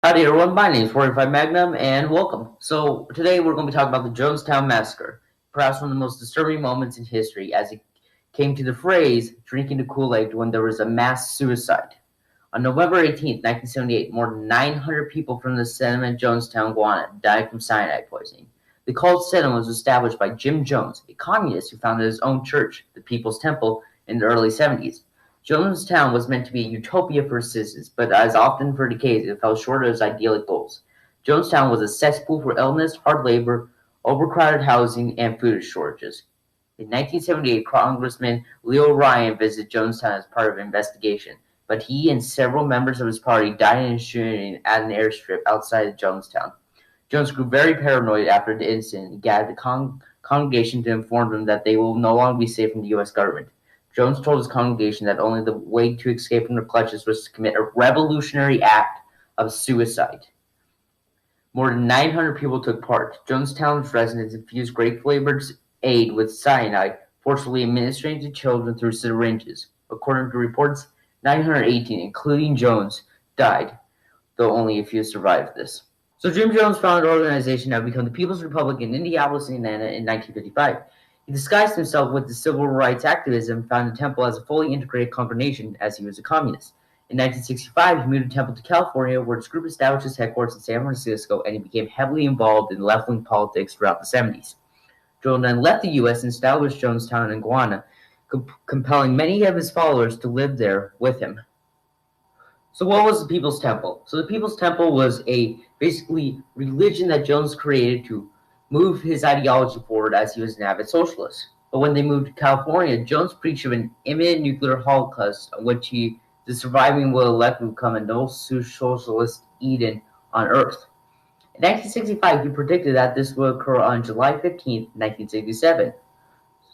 Howdy everyone, my name is 45 Magnum and welcome. So today we're going to be talking about the Jonestown Massacre, perhaps one of the most disturbing moments in history as it came to the phrase drinking the Kool-Aid when there was a mass suicide. On November 18th, 1978, more than 900 people from the settlement Jonestown, Guana died from cyanide poisoning. The cult settlement was established by Jim Jones, a communist who founded his own church, the People's Temple, in the early 70s. Jonestown was meant to be a utopia for citizens, but as often for decades, it fell short of its idyllic goals. Jonestown was a cesspool for illness, hard labor, overcrowded housing, and food shortages. In 1978, Congressman Leo Ryan visited Jonestown as part of an investigation, but he and several members of his party died in a shooting at an airstrip outside of Jonestown. Jones grew very paranoid after the incident and gathered the congregation to inform them that they will no longer be safe from the U.S. government. Jones told his congregation that only the way to escape from their clutches was to commit a revolutionary act of suicide. More than 900 people took part. Jonestown's residents infused grape-flavored aid with cyanide, forcibly administering to children through syringes. According to reports, 918, including Jones, died, though only a few survived this. So Jim Jones founded an organization that would become the People's Republic in Indianapolis, Indiana in 1955. He disguised himself with the civil rights activism and founded Temple as a fully integrated congregation as he was a communist. In 1965, he moved Temple to California, where his group established its headquarters in San Francisco, and he became heavily involved in left-wing politics throughout the 70s. Jones then left the U.S. and established Jonestown in Guana, compelling many of his followers to live there with him. So what was the People's Temple? So the People's Temple was a basically religion that Jones created to move his ideology forward as he was an avid socialist. But when they moved to California, Jones preached of an imminent nuclear holocaust on which the surviving will elect would become a no-socialist Eden on Earth. In 1965, he predicted that this would occur on July 15, 1967.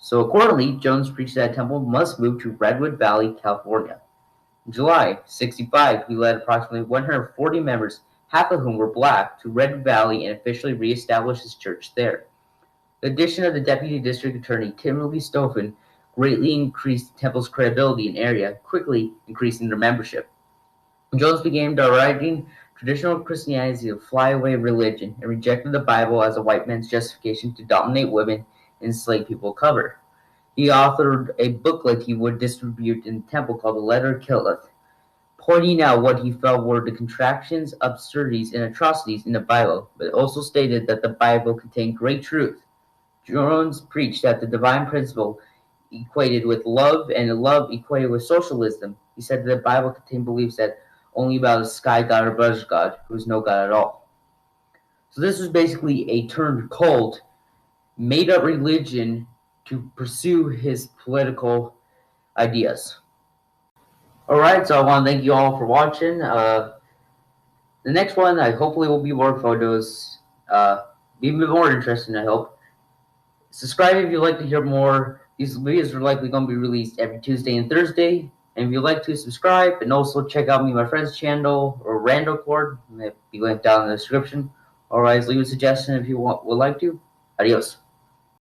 So accordingly, Jones preached that Temple must move to Redwood Valley, California. In July 65, he led approximately 140 members, half of whom were black, to Red Valley and officially re-established his church there. The addition of the Deputy District Attorney Timothy Stoffen greatly increased the Temple's credibility in the area, quickly increasing their membership. Jones began deriding traditional Christianity as a flyaway religion and rejected the Bible as a white man's justification to dominate women and enslave people of color. He authored a booklet he would distribute in the Temple called The Letter Killeth, pointing out what he felt were the contractions, absurdities, and atrocities in the Bible, but also stated that the Bible contained great truth. Jones preached that the divine principle equated with love and love equated with socialism. He said that the Bible contained beliefs that only about a sky god or bush god, who is no god at all. So this was basically a turned cult, made-up religion to pursue his political ideas. Alright, so I want to thank you all for watching. The next one, I hopefully will be more photos. Be a bit more interesting, I hope. Subscribe if you'd like to hear more. These videos are likely going to be released every Tuesday and Thursday. And if you'd like to subscribe, and also check out me and my friend's channel, or Randocord, it may be linked down in the description. Alright, leave a suggestion if you would like to. Adios.